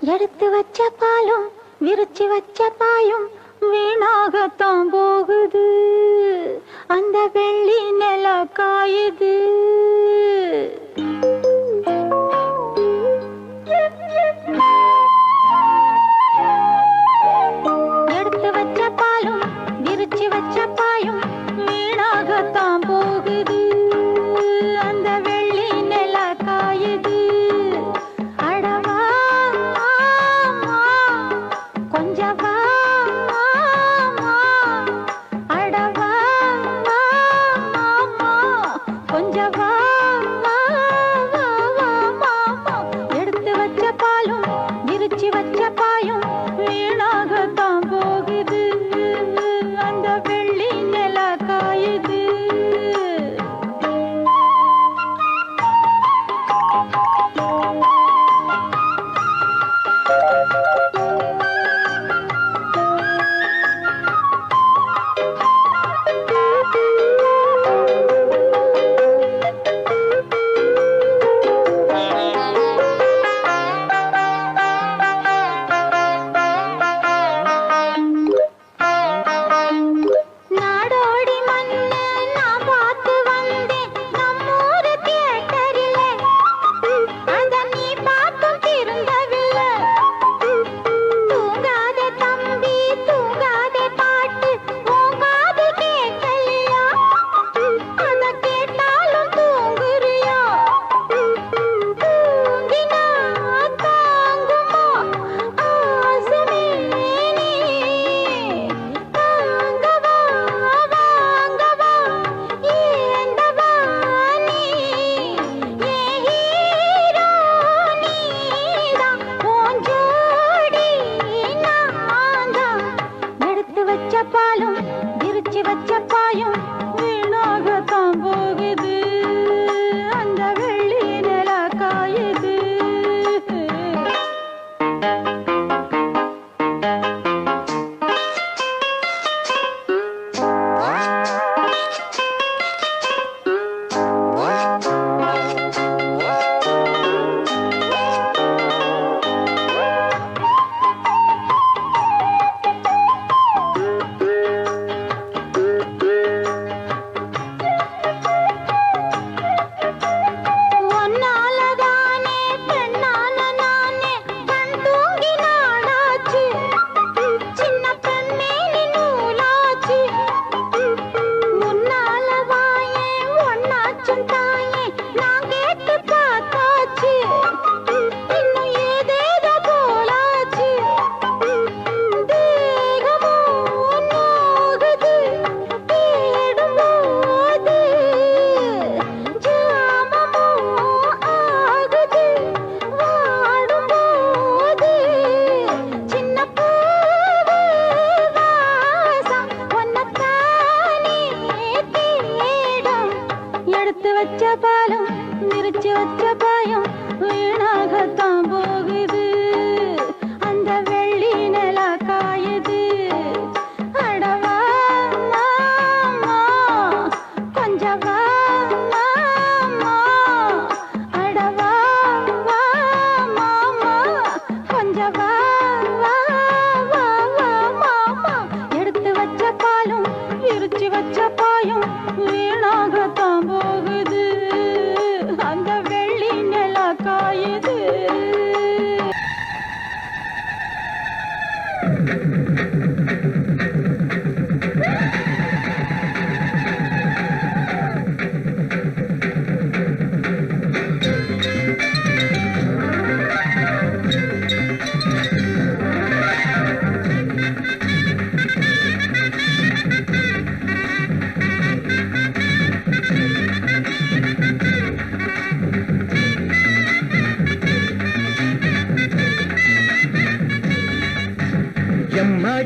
எடுத்து வச்ச பாலும் விரிச்சு வச்ச பாயும் வீணாகத்தான் போகுது. அந்த வெள்ளி நில காயுது. எடுத்து வச்ச பாலும் விரிச்சு வச்ச பாயும் வீணாகத்தான் போகுது. அந்த வெள்ளி நில காயுது.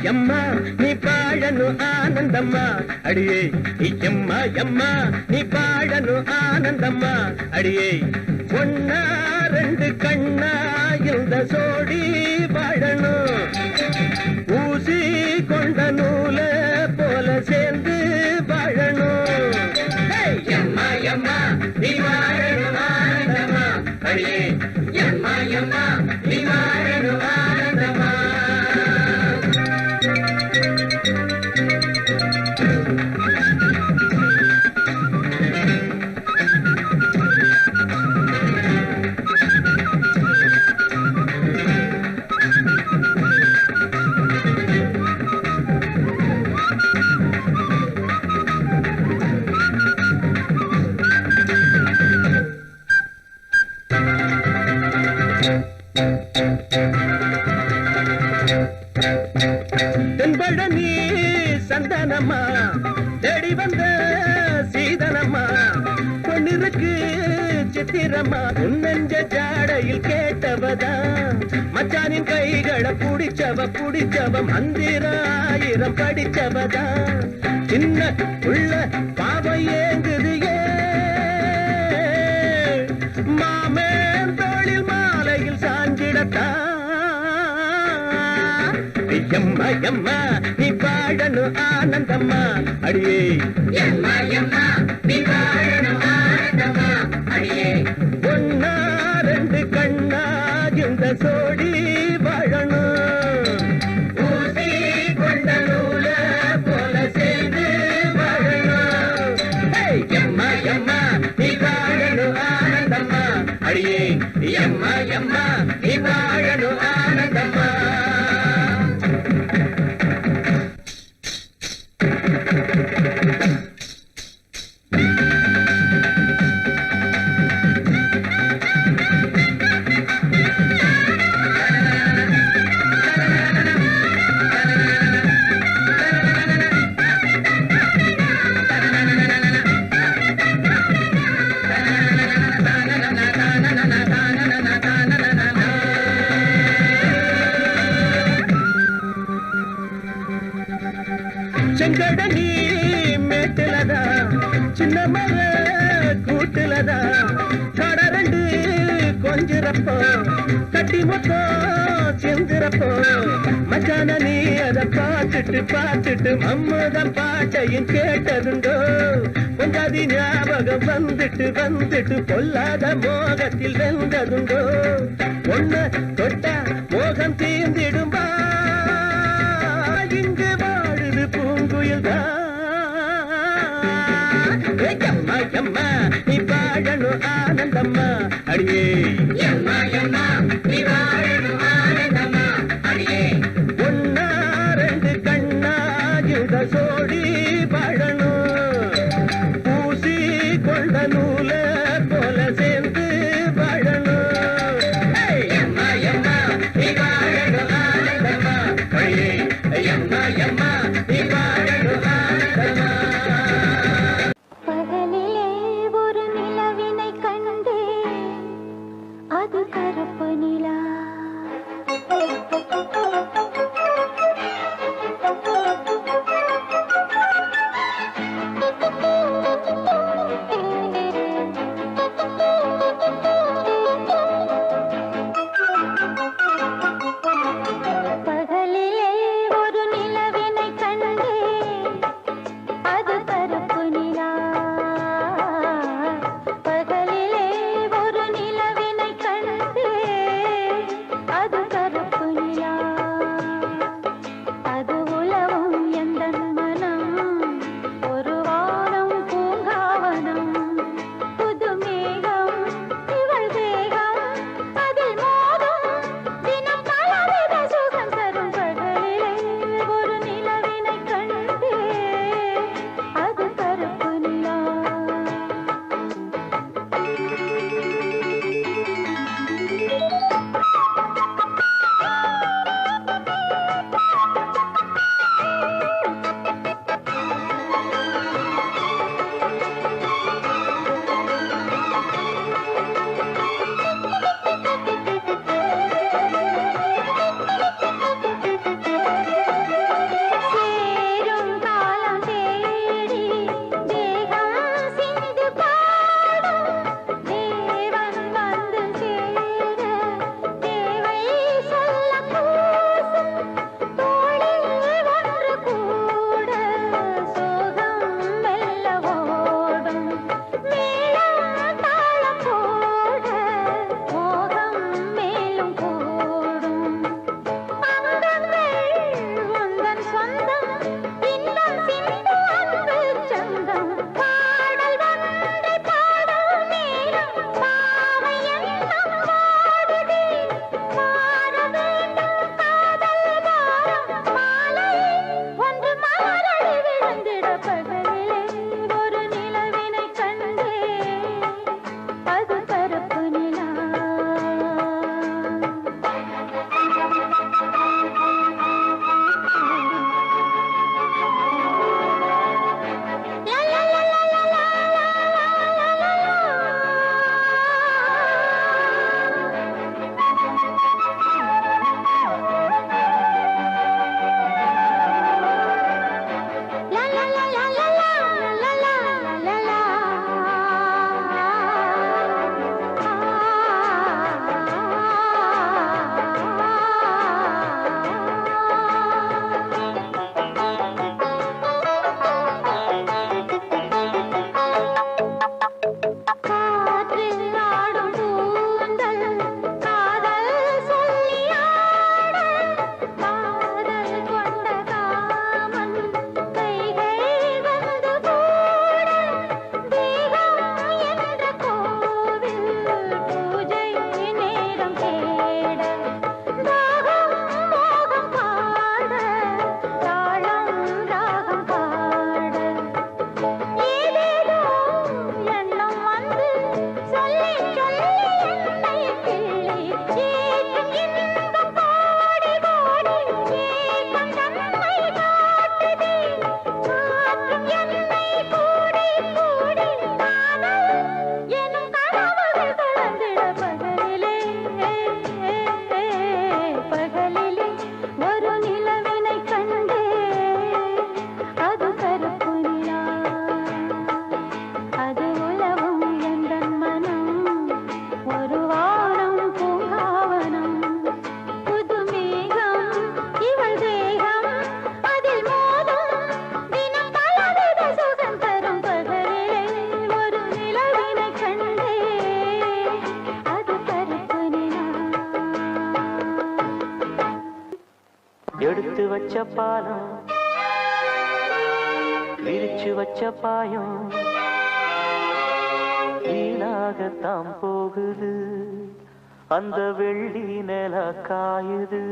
యమ్మా నీ పాడను ఆనందమ్మా అడియే యమ్మా యమ్మా నీ పాడను ఆనందమ్మా అడియే ஒன்னா ரெண்டு கண்ணா இந்த சோடி வாழணும் ஊசி கொண்ட நூல போல சேர்ந்து வாழணும் யம்மா யம்மா நீ வாழணும் ஆனந்தமா அடியே யம்மா யம்மா நீ வாழணும் வந்த சீதனம்மா பொன்னிருக்கு சித்திரம்மா உன்னெஞ்ச ஜாடையில் கேட்டவதான் மச்சானின் கைகளை புடிச்சவ மந்திராயிரம் படிச்சவதான் சின்ன உள்ள பாவம் ஏங்குது மாமேன் தோளில் மாலையில் சாஞ்சிடத்தான் எம்மா எம்மா நீ வாழணும் ஆனந்தம்மா அடியே எம்மா எம்மா நீ வாழணும் ஆனந்தம்மா அடியே ஒன்னா ரெண்டு கண்ணா இந்த சோடி வாழணும் ஊசி கொண்ட நூல போல சேர்ந்து வாழணும் எம்மா எம்மா நீ வாழணும் ஆனந்தம்மா அடியே எம்மா எம்மா நீ வாழணும் ஆனந்தம்மா செங்கடனி மேட்டுலதா சின்ன மர கூட்டுலதா கடரண்டு கொஞ்சிறப்போ கட்டி மொத்தம் செஞ்சிறப்போ மச்சான நீ அதை பார்த்துட்டு மம்மதம் பாட்டையும் கேட்டதுண்டோ பொஞ்சாதி ஞாபகம் வந்துட்டு பொல்லாத மோகத்தில் வெந்ததுண்டோ ஒண்ணு தொட்டா மோகம் தீர்ந்திடும்பா இங்கு வாழுது பூங்குயில் எம்மா எம்மா நீ வாழணும் ஆனந்தம்மா அடியே எம்மா எம்மா நீ வாழணும் ஆனந்தம்மா அடியே ஒன்னா ரெண்டு கண்ணா இந்த சோடி வாழணும் பூசி கொண்ட நூல போல சேர்ந்து வாழணும் எம்மா எம்மா நீ வாழணும் ஆனந்தம்மா அடியே எம்மா எம்மா நீ வாழணும் ஆனந்தம்மா பகலிலே ஒரு நிலவினை கண்டே அது கருப்பு நிலா வச்ச பாலம் விரிச்சு வச்ச பாயம் வீணாகத்தான் போகுது அந்த வெள்ளி நில காயுது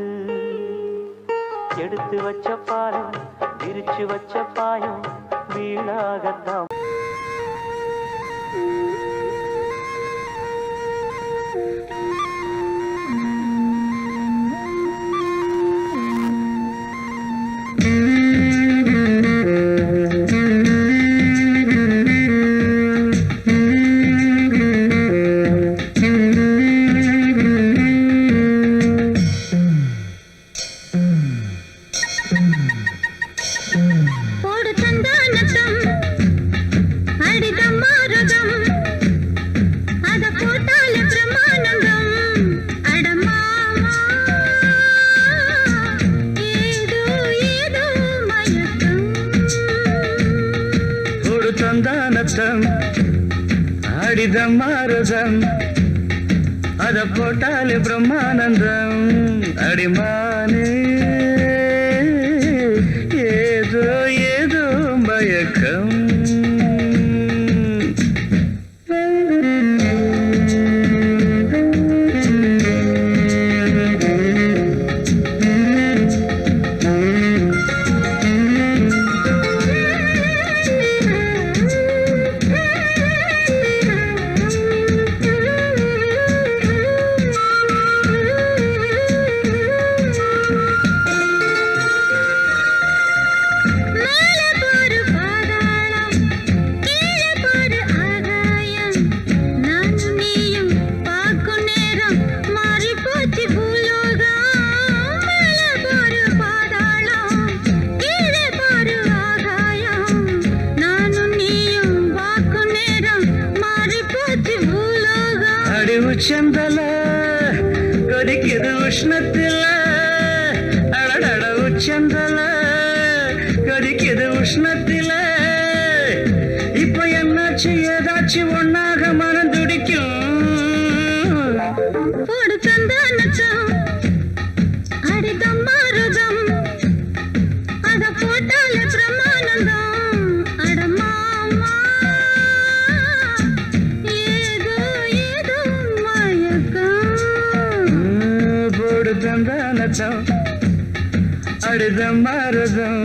எடுத்து வச்ச பாலம் விரிச்சு வச்ச பாயம் வீணாகத்தான் அடிதமாரதம் அத போட்டாலே பிரம்மானந்தம் அடிமானே ஏதோ ஏதோ மயக்கம் உச்சந்தல கொதிக்குது உஷ்ணத்தில அடடட உச்சந்தல கொதிக்குது உஷ்ணத்தில இப்ப என்னாச்சு ஏதாச்சும் ஒன்னாக மனம் துடிக்கும் போடு சந்தானத்தம் அடிதமாருதம் அத போட்டாலே பிரமானந்தம் அடமாமா ஏதோ ஏதோ மயக்கம் போடு சந்தானத்தம் அடிதமாருதம்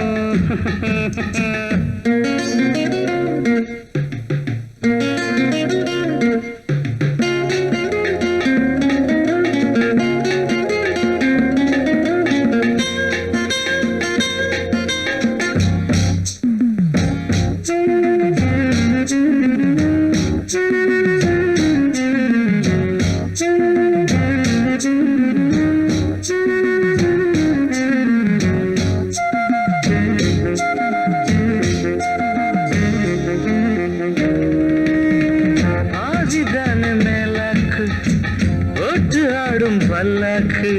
பல்லாக்கு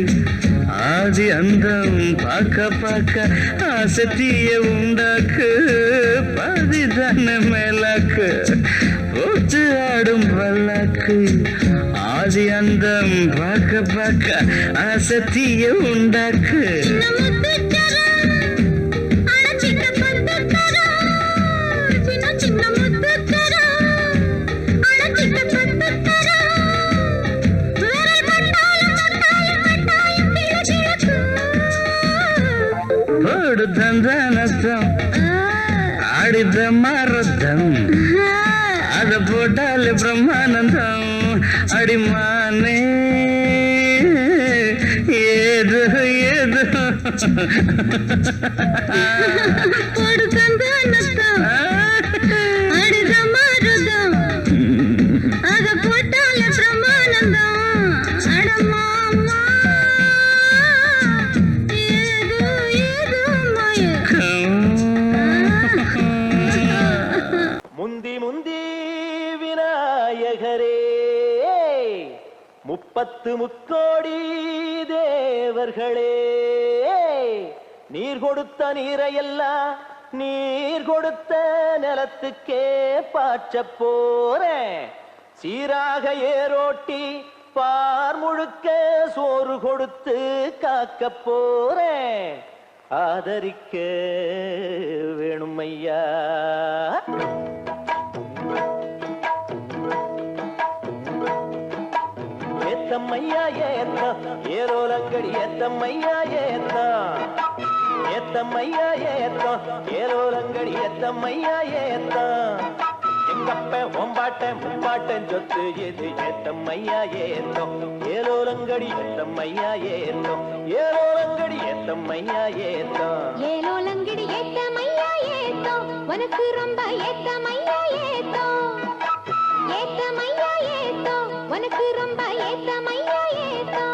ஆதி அந்தம் பார்க்க பார்க்க ஆசத்திய உண்டாக்கு பதிதான மேலாக்கு ஒத்து ஆடும் பல்லாக்கு ஆதி அந்தம் பார்க்க பார்க்க ஆசத்திய உண்டாக்கு தந்தானத்தம் ஆடித மரத்தம் அத போட்டாலே பிரம்மானந்தம் அடிமானே ஏதோ ஏதோ போடு சந்தானத்தம் அடித மரத்தம் அத போட்டாலே பிரம்மானந்தம் அடமாமா முந்தி முந்தி விநாயகரே முப்பத்து முக்கோடி தேவர்களே நீர் கொடுத்த நீரையெல்லாம் நீர் கொடுத்த நிலத்துக்கே பாய்ச்ச போறேன் சீராக ஏரோட்டி பார் முழுக்க சோறு கொடுத்து காக்க போறேன் ஆதரிக்க வேணும் ஐயா. ஏத்தம்மையா ஏத்தம் ஏரோலங்கடி ஏத்தம்மையா ஏத்தம் ஏத்தம்மையா ஏத்தம் ஏரோலங்கடி ஏத்தம்மையா ஏத்தம் எங்கப்ப ஒம்பாட்டன் முப்பாட்டன் சொத்து எது ஏத்தம்மையா ஏத்தம் ஏரோலங்கடி ஏத்தம்மையா ஏத்தம் ஏரோலங்கடி ஏத்தம்மையா ஏத்தம் ஏலோலங்கடி ஏத்தமையா ஏத்தோ உனக்கு ரொம்ப ஏத்தமையா ஏத்தோ ஏத்தமையா ஏத்தோ உனக்கு ரொம்ப ஏத்தமையா ஏத்தோ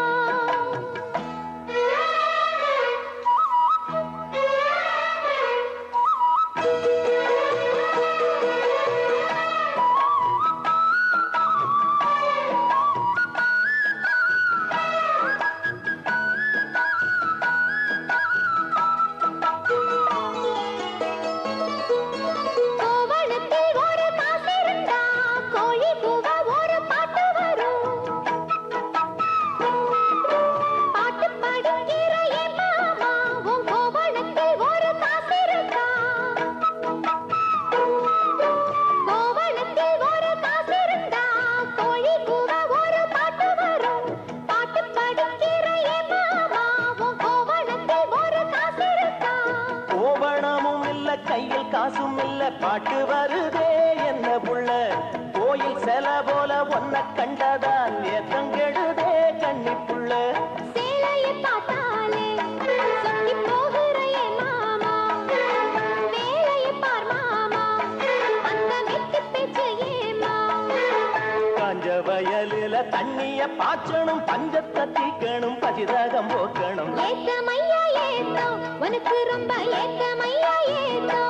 கையில் காசும் இல்ல பாட்டு வருதே என்ன புள்ள கோயில் செல போல ஒன்ன கண்டதான் ஏத்தம் கெடுதே கண்ணி புள்ள சேலையை பார்த்தாலே சொக்கி போகிறையே மாமா வேலையை பார் மாமா அந்த வெட்டி பேச்சு ஏமா காஞ்ச வயலில தண்ணிய பாய்ச்சணும் பஞ்சத்தை தீக்கணும் பசிதாகம் போக்கணும் ஏத்தமையா ஏத்தோ உனக்கு ரொம்ப ஏத்தமையா ஏத்தோ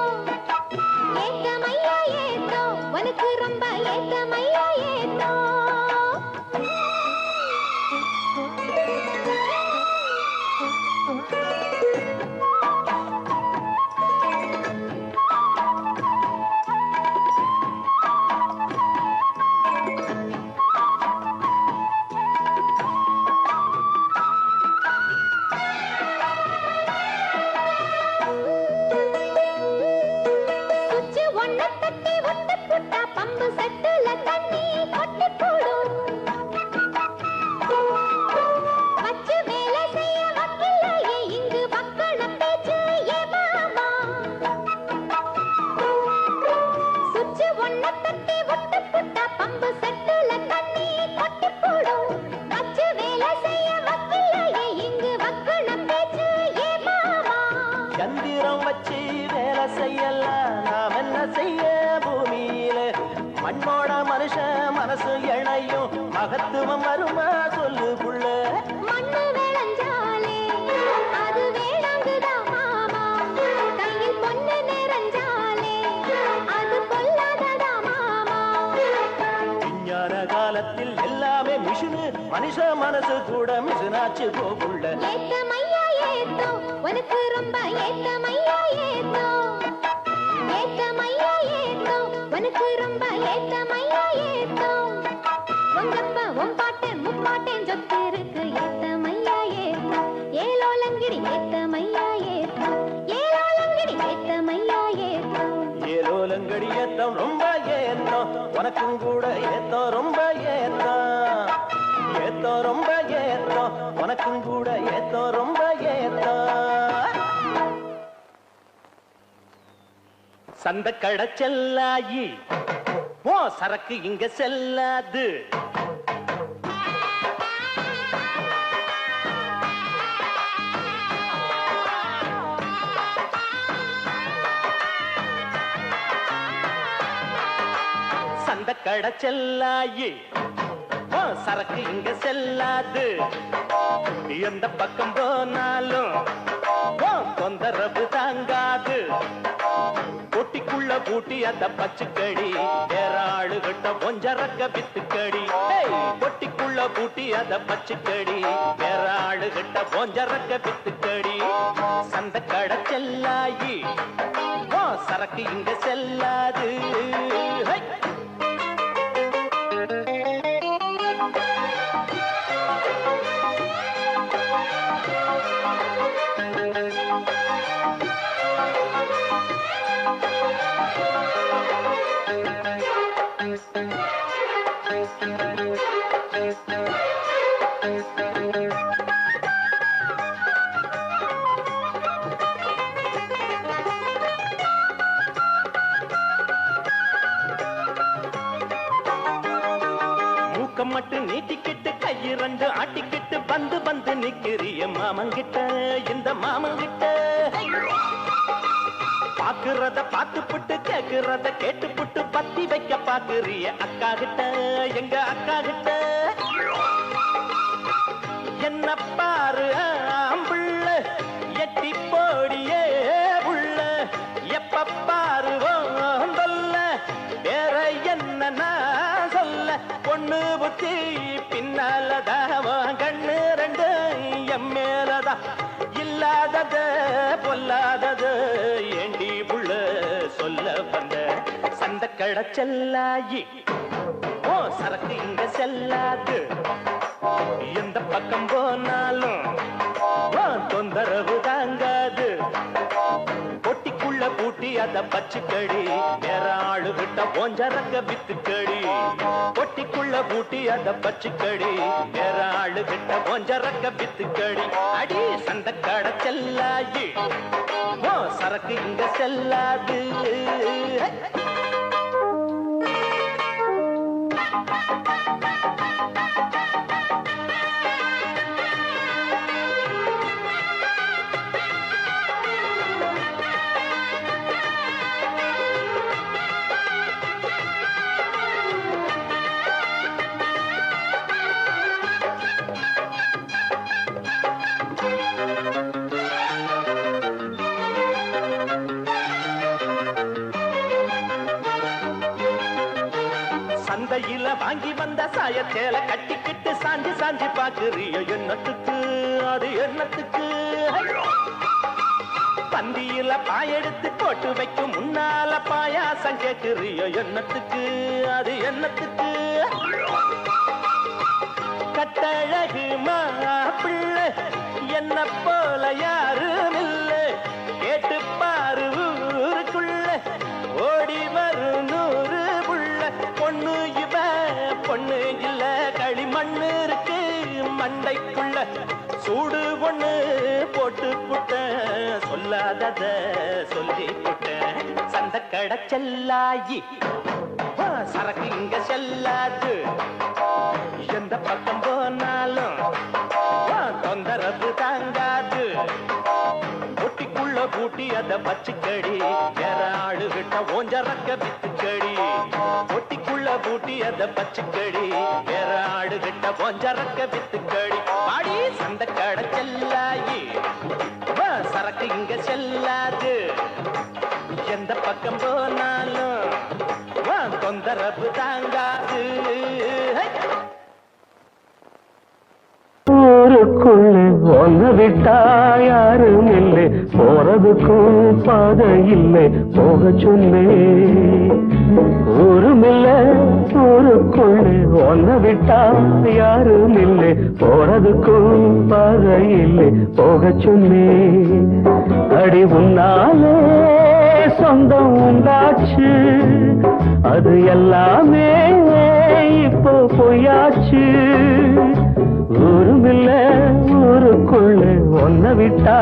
ஏத்தமையா ஏத்தோ உனக்கு ரொம்ப ஏத்தமையா ஏத்தோ பம்பு செட்டுல தண்ணி கொட்டி போடும் வச்சு வேலை செய்ய வக்கில்லையே இங்கு வக்கண பேச்சு ஏமாமா சுச்சு ஒன்ன தட்டி ஒட்டு புட்டா பம்பு செட்டுல தண்ணி கொட்டி போடும் வச்சு வேலை செய்ய வக்கில்லையே இங்கு வக்கண பேச்சு ஏமாமா சந்திரம் வச்சு வேலை செய்யலாம் நாம் என்ன செய்ய பூமியில மண்ணோட மனுஷன் மனசு இணையும் மகத்துவம் வருமா சொல்லு புள்ள மண்ணு விளைஞ்சாலே அது வேளாங்குதான் மாமா கையில் பொண்ணு நிறைஞ்சாலே அது பொல்லாததா மாமா விஞ்ஞான காலத்தில் எல்லாமே மிஷினு மனுஷ மனசு கூட மிஷினாச்சு போகுள்ள ஏத்தமையா ஏத்தோ உனக்கு ரொம்ப ஏத்தமையா ஏத்தோ ஏத்தமையா ஏத்தோ உனக்கு ரொம்ப ஏத்தமையா ஏத்தோ உங்கப்ப உம்பாட்டன் முப்பாட்டன் சொத்து இருக்கு ஏத்தமையா ஏத்தோ ஏலோலங்கிடி ஏத்தமையா ஏத்தோ ஏலோலங்கிடி ஏத்தமையா ஏத்தோ ஏலோலங்கடி ஏத்தம் ரொம்ப ஏத்தம் உனக்கும் கூட ஏத்தம் ரொம்ப ஏத்தம் ஏத்தம் ரொம்ப ஏத்தம் உனக்கும் கூட ஏத்தம் ரொம்ப ஏத்தம் சந்த கடை செல்லாயி ஓ சரக்கு இங்க செல்லாது சந்த கடை செல்லாயி ஓ சரக்கு இங்க செல்லாது எந்த பக்கம் போனாலும் ஓ தொந்தரவு தாங்காது பொட்டிக்குள்ள பூட்டி அந்த பச்சுக்கடி வேற ஆளுகிட்ட கொஞ்சரக்க வித்துக்கடி பொட்டிக்குள்ள பூட்டி அந்த பச்சுக்கடி வேற ஆளுகிட்ட கொஞ்சரக்க வித்துக்கடி சந்த கடை செல்லாயி ஓ சரக்கு இங்க செல்லாது ஹை! மூக்கம் மட்டும் நீட்டிக்கிட்டு கையிரண்டு ஆட்டிக்கிட்டு வந்து வந்து நிக்கிறிய மாமங்கிட்ட இந்த மாமங்கிட்ட பாக்குறத பார்த்துப்புட்டு கேக்குறத கேட்டுப்புட்டு பத்தி வைக்க பாக்குறிய அக்கா கிட்ட எங்க அக்கா கிட்ட என்ன பாரு ஆம்புள்ள எட்டி போடியே உள்ள எப்ப பாருவோம் சொல்ல வேற என்ன நான் சொல்ல பொண்ணு புத்தி பின்னாலதான் கண்ணு ரெண்டு எம் மேலதான் இல்லாதது பொல்லாதது ஏண்டி புள்ள சொல்ல வந்த சந்த கடச்செல்லாயி ஓ சரக்கு இங்க செல்லாது எந்த பக்கம் போனாலும் தொந்தரவு தாங்காது பொட்டிக்குள்ள பூட்டி அத பச்சுக்கடி வேற ஆளு விட்ட போஞ்சரக்க வித்துக்கடி பொட்டிக்குள்ள பூட்டி அத பச்சுக்கடி வேற ஆளு விட்ட போஞ்சரக்க வித்துக்கடி அடி சந்த கடை செல்லாயி ஓ சரக்கு இங்க செல்லாது சந்தையில வாங்கி வந்த சாயச்சேல கட்டிக்கிட்டு சாஞ்சி சாஞ்சி பாக்குறியோ எண்ணத்துக்கு அது எண்ணத்துக்கு பந்தியில பாயெடுத்து போட்டு வைக்கும் முன்னால பாயாசம் கேட்கிறியோ எண்ணத்துக்கு அது எண்ணத்துக்கு கட்டழகு மாப்பிள்ளை என்ன போல யாரும் இல்ல கேட்டு பாரு ஊருக்குள்ள ஓடி வரும் 100 புள்ள பொண்ணு இவ பொண்ணு இல்ல களிமண்ணு இருக்கு மண்டைக்குள்ள சூடு ஒண்ணு போட்டு புட்ட சொல்லாதத சொல்லி புட்ட சந்த கடை செல்லாயி சரக்கு இங்க செல்லாது எந்த பக்கம் போனாலும் தொந்தரவு தாங்காது பொட்டிக்குள்ள பூட்டி அத பச்சுக்கடி வேற ஆளு விட்ட ஓஞ்சரக்க வித்துக்கடி பொட்டிக்குள்ள பூட்டி அத பச்சுக்கடி வேற ஆளு விட்ட ஓஞ்சரக்க வித்துக்கடி பாடி சந்த கடை செல்லாயி சரக்கு இங்க செல்லாது எந்த பக்கம் போனாலும் தொந்தரவு தாங்காது ஊருக்குள்ளே ஒன்று விட்டா யாரும் இல்லை போறதுக்கும் பாதை இல்லை போக சொன்னே ஊருமில்ல ஊருக்குள்ளே ஒன்று விட்டா யாரும் இல்லை போறதுக்கும் பாதை இல்லை போக சொன்னே அடி உன்னாலே சொந்தம் உண்டாச்சு அது எல்லாமே இப்போ பொய்யாச்சு ஊருமில்ல ஊருக்குள்ள ஒன்ன விட்டா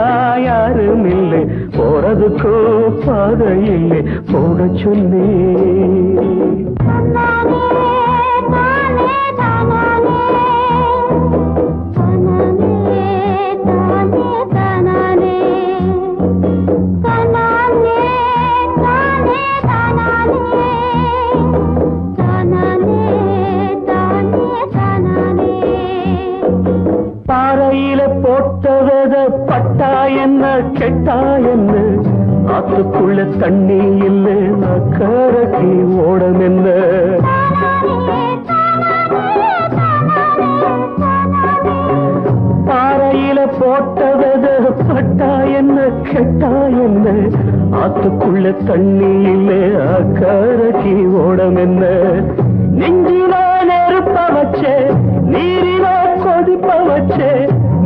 யாரும் இல்லை போறதுக்கோ பாதை இல்லை போக சொன்னே பாறையில போட்டவத பட்டா என்ன கெட்டா என்ன ஆத்துக்குள்ள தண்ணி இல்லை அக்கறைக்கு ஓடம் என்ன பாறையில போட்டவத பட்டா என்ன கெட்டா என்ன ஆத்துக்குள்ள தண்ணி இல்லை அக்கறைக்கு ஓடம் என்ன நெஞ்சில நெருப்ப வச்சே நீரில கொதிப்ப வச்சே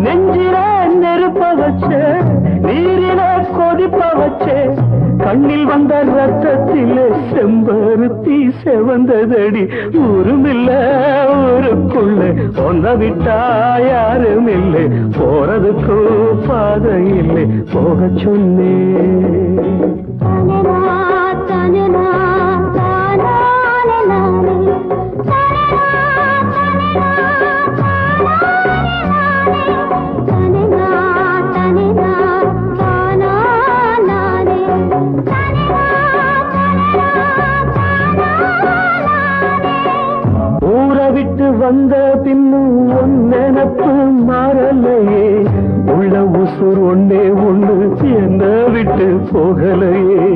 நெஞ்சில நெருப்ப வச்சே நீரில கொதிப்ப வச்சே கண்ணில் வந்த ரத்தத்திலே செம்பருத்தி செவந்ததடி. ஊருமில்ல ஊருக்குள்ள ஒன்ன விட்டா யாரும் இல்லை, போறதுக்கும் பாதை இல்லை, போக சொன்னேன். விட்டு வந்த பின்னும் உன் நினப்பு மாறலையே, உள்ள உசுர் ஒன்னே ஒண்ணு என்ன விட்டு போகலையே.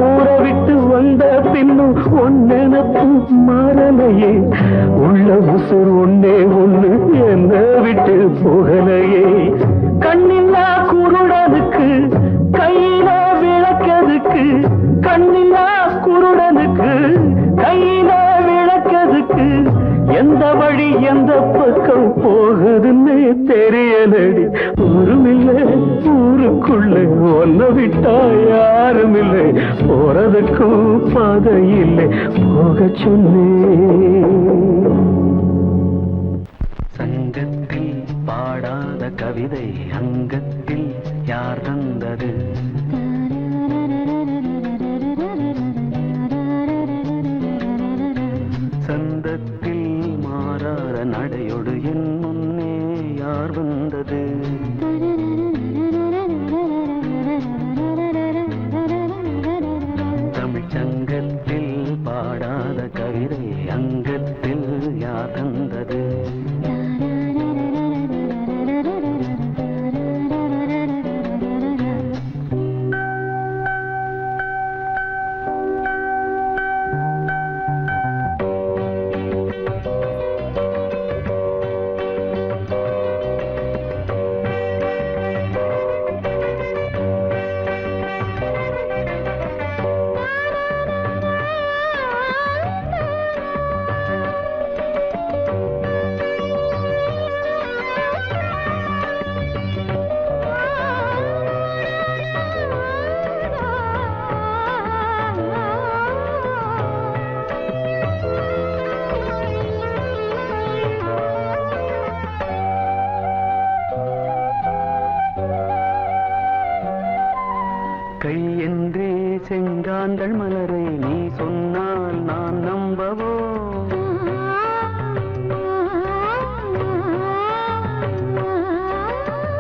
ஊரை விட்டு வந்த பின்னும் உன் நினப்பு மாறலையே, உள்ள உசுர் ஒன்னே ஒண்ணு என்ன விட்டு போகலையே. கண்ணில்லா குருடனுக்கு கையில விளக்கதுக்கு, கண்ணில்லா குருடனுக்கு கையில விளக்கதுக்கு, எந்த வழி எந்த பக்கம் போகுதுன்னு தெரியலடி. ஊருமில்லை ஊருக்குள்ள ஒன்ன விட்டா யாரும் இல்லை, போறதுக்கும் பாதை இல்லை, போக சொன்னேன். சங்கத்தில் பாடாத கவிதை அங்கத்தில் யார் தந்தது? சந்தத்தில் மாறாத நடையோடு என் முன்னே யார் வந்தது? தமிழ் சங்கத்தில் பாடாத கவிதை அங்கத்தில் யார் தந்தது? கையென்றே செங்காந்தள் மலரை நீ சொன்னால் நான் நம்பவோ?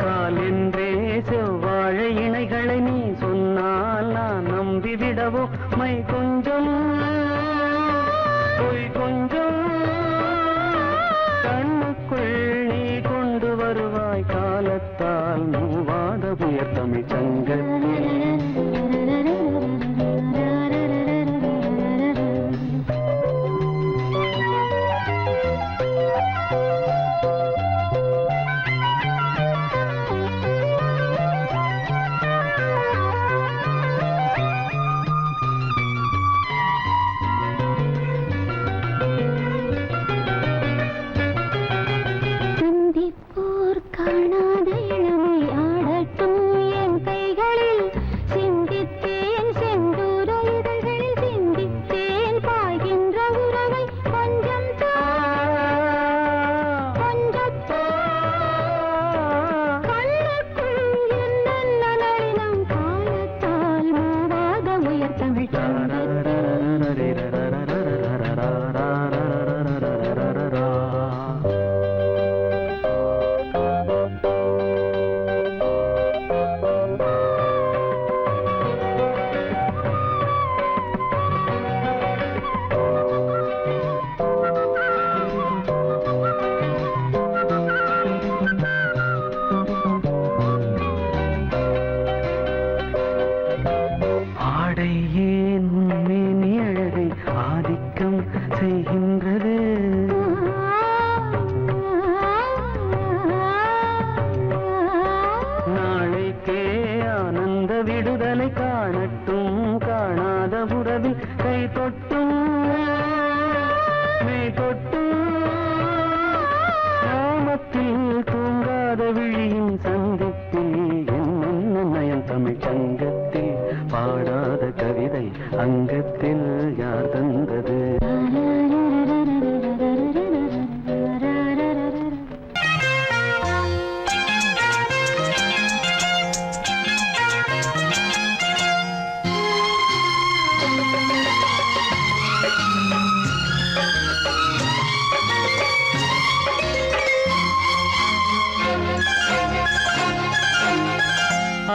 கால் என்றே செவ்வாழை இணைகளை நீ சொன்னால் நான் நம்பிவிடவோ? மை கொஞ்சம் பொய் கொஞ்சம் கண்ணுக்குள் நீ கொண்டு வருவாய், காலத்தால் மூவாத புயர் தமிழ் சங்கத்தில். காணாத இளமை ஆடட்டும் என் கைகளில்,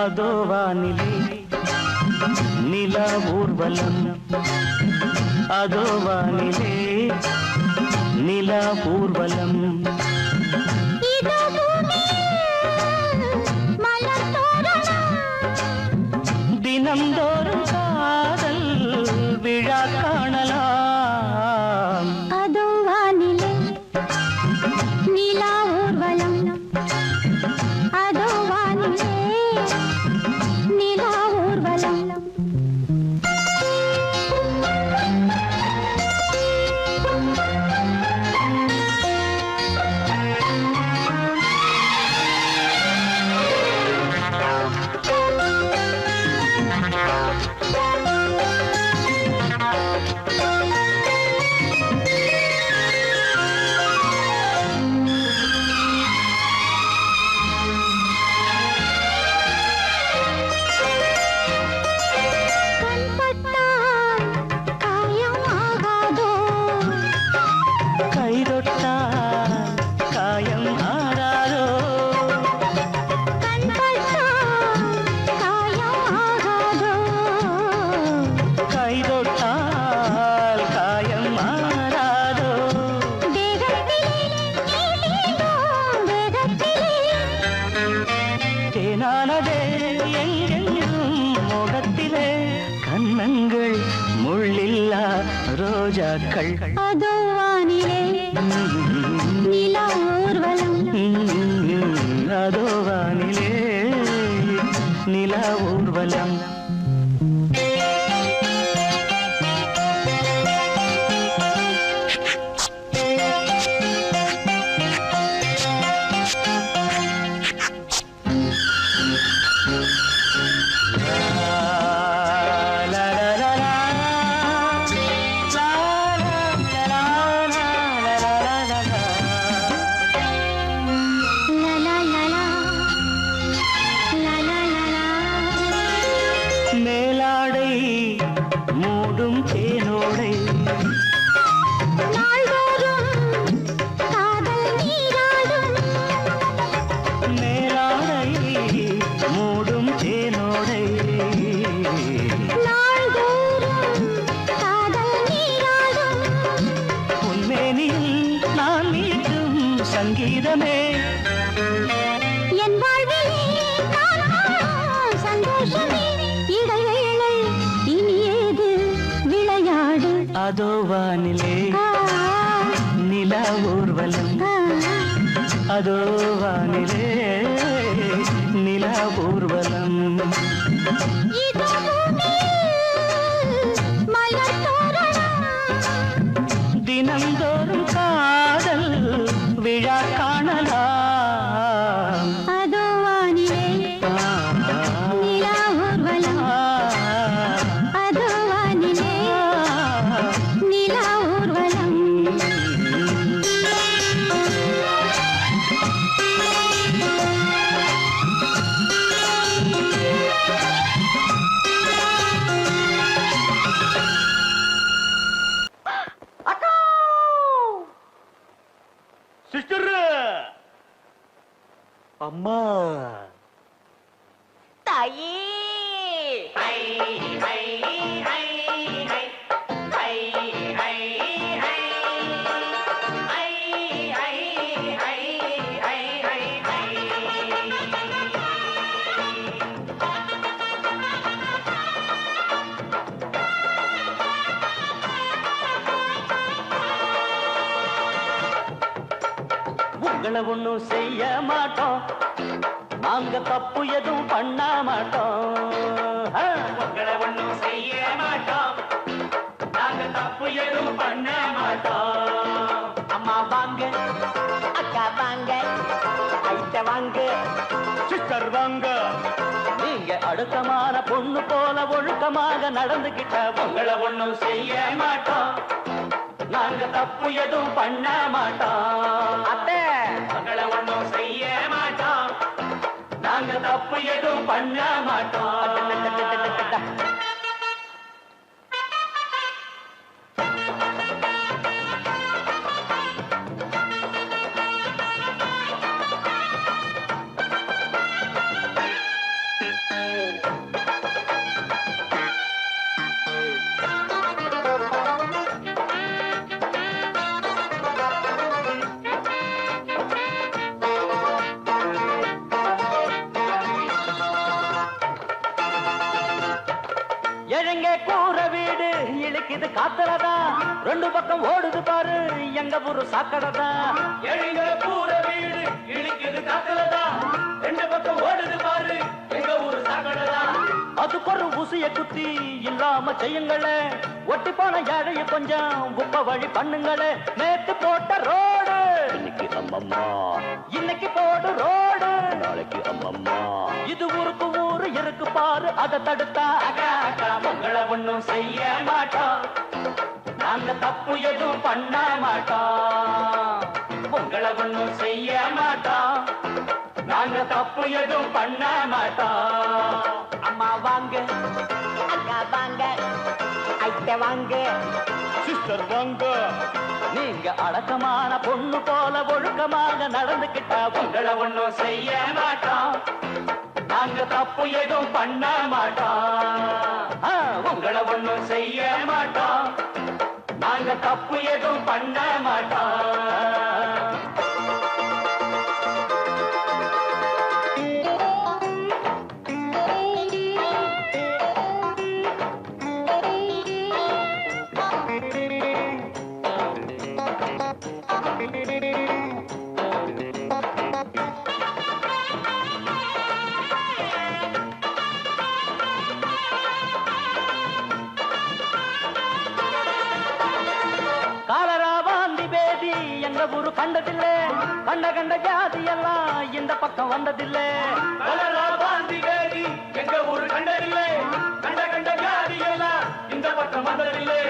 அதோ வானிலே நிலா ஊர்வலம், அதோ வானிலே நிலா ஊர்வலம். இதோ பூமியில் மலர் தோரணம், தினம்தோறும் காதல் விழா காணலாம். அதோ வானிலே நிலா ஊர்வலம், அதோ வானிலே நிலா ஊர்வலம். கண்பட்டால் காயம் ஆகாதோ, கைதொட்டால் காயம் ஆறாதோ, கண்பட்டால் காயம் ஆகாதோ, கைதொட்டால் காயம் ஆறாதோ. தேகத்திலே நீளம் வேகத்திலே, தேனானதே எங்கெங்கும் முகத்திலே, கன்னங்கள் முள்ளில்லா ரோஜாக்கள். அதோ வானிலே நிலா ஊர்வலம், அதோ வானிலே நிலா ஊர்வலம். லலா லலா லலா லலா. மேலாடை மூடும் தேனோடை, நாள்தோறும் காதல் நீராடும், மேலாடை மூடும் தேனோடை, நாள்தோறும் காதல் நீராடும். உன்மேனில் நான் மீட்டும் சங்கீதமே, என் வாழ்விலே நான் காணும் சந்தோஷமே, இடைவேளை இனி ஏது விளையாடு. அதோ வானிலே ஆ, நிலா ஊர்வலம், ஆ, அதோ வானிலே நிலா ஊர்வலம். இதோ பூமியில் மலர் தோரணம், தினம்தோறும் காதல் விழா காணலாம். அதோ வானிலே நிலா ஊர்வலம், அதோ வானிலே நிலா ஊர்வலம். சிஸ்டர் அம்மா தாயே உங்களை ஒண்ணும் செய்ய மாட்டோம், நாங்க தப்பு எதுவும் பண்ண மாட்டோம். உங்களை ஒண்ணும் செய்ய மாட்டோம், நாங்க தப்பு எதுவும் பண்ண மாட்டோம். அம்மா வாங்க, அக்கா வாங்க, ஐட்ட வாங்க, சிஸ்டர் வாங்க. நீங்க அடுத்தமான பொண்ணு போல ஒழுக்கமாக நடந்துகிட்ட உங்களை ஒண்ணும் செய்ய மாட்டோம், நாங்க தப்பு எதுவும் பண்ண மாட்டோம். அத்தை உங்களை ஒண்ணும் செய்ய மாட்டோம், நாங்க தப்பு எதுவும் பண்ண மாட்டோம். இடிக்குது காத்துலதான் ரெண்டு பக்கம் ஓடுது பாரு எங்க ஊரு சாக்கடைதான். எழில கூற வீடு இடிக்குது காத்துலதான் ரெண்டு பக்கம் ஓடுது பாரு எங்க ஊரு சாக்கடைதான். அதுக்கு ஒரு ஊசிய குத்தி இல்லாம செய்யுங்களே ஒட்டி போன ஏழைய கொஞ்சம் உப்ப வழி பண்ணுங்களே. நேத்து போட்ட ரோடு இன்னைக்கு அம்மம்மா இன்னைக்கு போடு ரோடு நாளைக்கு அம்மம்மா. இது ஊருக்கு ஊரு இருக்கு பாரு அதை தடுத்தா அக்கா அக்கா உங்களை ஒண்ணும் செய்ய மாட்டோம் நாங்க தப்பு எதுவும் பண்ண மாட்டோம். உங்களை ஒண்ணும் செய்ய மாட்டோம் நாங்க தப்பு எதுவும் பண்ண மாட்டோம். அம்மா வாங்க அக்கா வாங்க ஐட்ட வாங்க சிஸ்டர் வாங்க. நீங்க அடக்கமான பொண்ணு போல ஒழுக்கமாக நடந்துக்கிட்டா உங்களை ஒண்ணும் செய்ய மாட்டோம் நாங்க தப்பு எதுவும் பண்ண மாட்டோம். உங்களை ஒண்ணும் செய்ய மாட்டோம் நாங்க தப்பு எதுவும் பண்ண மாட்டோம். எங்க ஊரு கண்டதில்லை கண்ட கண்ட ஜாதி எல்லாம் இந்த பக்கம் வந்ததில்லை. எங்க ஊரு கண்டதில்லை கண்ட கண்ட ஜாதி எல்லாம் இந்த பக்கம் வந்ததில்லை.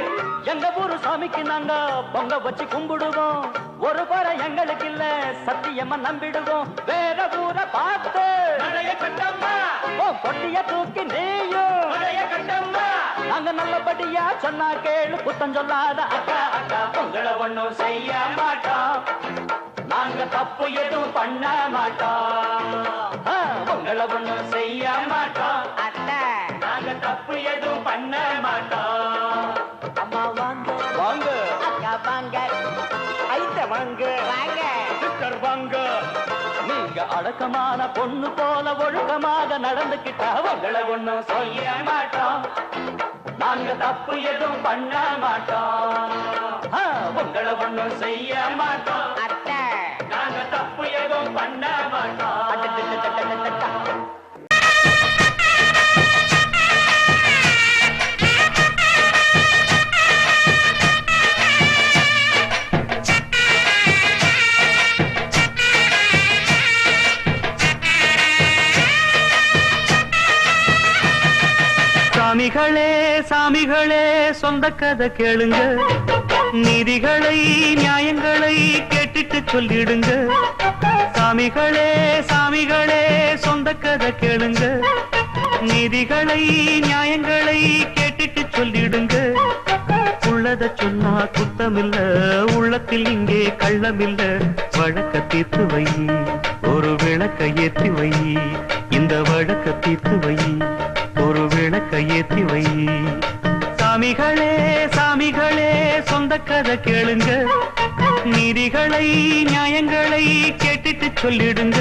எங்க ஊரு சாமிக்கு நாங்க பொங்க வச்சு கும்பிடுவோம் ஒரு குறை எங்களுக்கு இல்ல சத்தியமா நம்பிடுவோம். வேற ஊரை பார்த்து நடைய கட்டம்மா பொட்டிய தூக்கி நீயும் நடைய கட்டம்மா நாங்க நல்லபடியா சொன்னா கேளு குத்தம் சொல்லாத அக்கா அக்கா உங்களை ஒண்ணும் செய்ய மாட்டோம் நாங்க தப்பு எதுவும் பண்ண மாட்டோம். உங்களை ஒண்ணும் செய்ய மாட்டோம் அத்தை நாங்க தப்பு எதுவும் பண்ண மாட்டோம். அம்மா வாங்க வாங்க அக்கா வாங்க ஐட்ட வாங்க வாங்க சிஸ்டர் வாங்க. நீங்க அடக்கமான பொண்ணு போல ஒழுக்கமாக நடந்துக்கிட்டா உங்களை ஒண்ணும் செய்ய மாட்டோம் நாங்க தப்பு எதுவும் பண்ண மாட்டோம். உங்களை ஒண்ணும் செய்ய மாட்டோம் அத்தை நாங்க தப்பு எதுவும் பண்ண மாட்டோம். சாமிகளே சாமிகளே சொந்த கதை கேளுங்க நீதிகளை நியாயங்களை கேட்டுட்டு சொல்லிடுங்க. சாமிகளே சாமிகளே சொந்த கதை கேளுங்க நீதிகளை நியாயங்களை கேட்டுட்டு சொல்லிடுங்க. உள்ளத சொன்னா குத்தமில்ல உள்ளத்தில் இங்கே கள்ளமில்ல வழக்க தீர்த்து வை ஒரு விளக்க ஏற்றி வை இந்த வழக்க தீர்த்து வை ஒரு விளக்க ஏற்றி வை. சாமிகளே சாமிகளே சொந்த கதை கேளுங்க நீதிகளை நியாயங்களை கேட்டுட்டு சொல்லிடுங்க.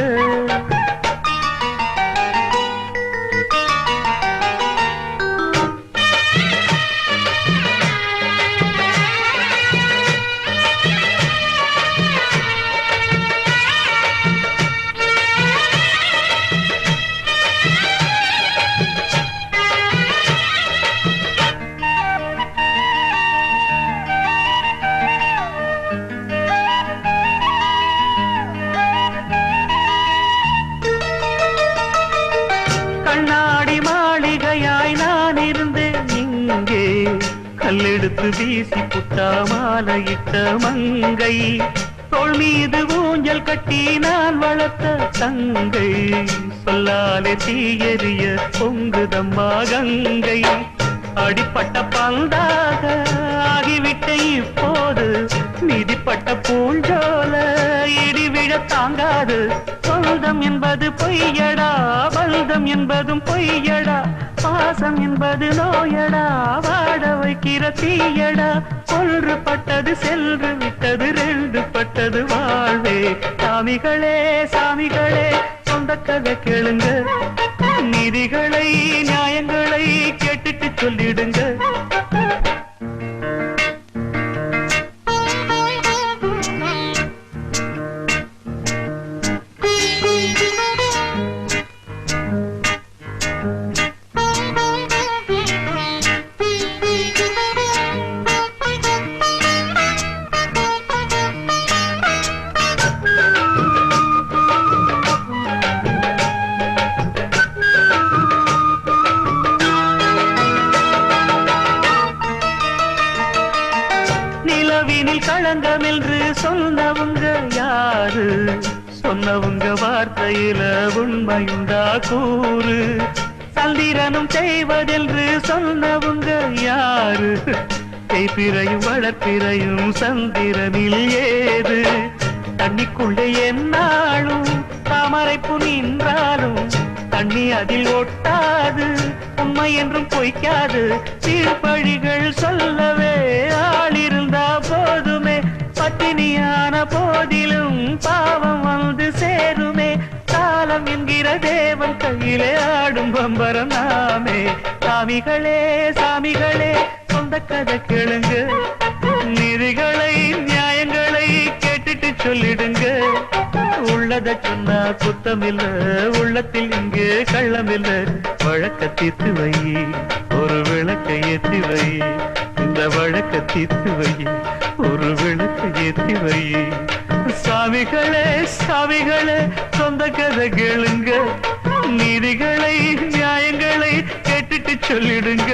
கல்லெடுத்து வீசி புட்டா மாலையிட்ட மங்கை தோள் மீது ஊஞ்சல் கட்டி நான் வளர்த்த தங்கை சொல்லாலே தீயெறிய பொங்குதம்மா கங்கை. அடிப்பட்ட பந்தாக ஆகிவிட்ட இப்போது மிதிப்பட்ட பூஞ்சோல இடிவிழ தாங்காது. சொந்தம் என்பது பொய்யடா பல்தம் என்பதும் பொய்யடா பாசம் என்பது நோயடா வாட வைக்கிற தீயடா. ஒன்று பட்டது சென்று விட்டது ரெண்டு பட்டது வாழ்வே. சாமிகளே சாமிகளே சொந்த கதை கேளுங்க நீதிகளை நியாயங்களை கேட்டுட்டு சொல்லிடுங்க. சொன்னவங்க வார்த்தையில உண்மையுண்டா கூறு சந்திரனும் செய்வதென்று சொன்னவங்க யாரு தேய்பிரையும் வளர்ப்பிரையும் சந்திரனில் ஏது தண்ணிக்குள்ளே என்னாலும் தாமரைப்பு நின்றாலும் தண்ணி அதில் ஒட்டாது உண்மை என்றும் பொய்க்காது தீர்ப்பழிகள் சொல்லவே ஆளிருந்தா போதுமே பட்டினியான போதிலும் பாவம் வந்து சேருமே காலம் என்கிற தேவன் கையிலே ஆடும் பம்பரம் நாமே சாமிகளே சாமிகளே சொந்த கதை கேளுங்க நீதிகளை நியாயங்களை கேட்டுட்டு சொல்லிடுங்க உள்ளத சொன்னா குத்தமில்ல உள்ளத்தில் இங்கு கள்ளமில்ல வழக்க தீர்த்து வை ஒரு விளக்கை ஏத்தி வை இந்த வழக்க தீர்த்து வை ஒரு விளக்கை ஏத்தி வை சாமிகளே சாமிகளே சொந்த கதை கேளுங்க நீதிகளை நியாயங்களை கேட்டுட்டு சொல்லிடுங்க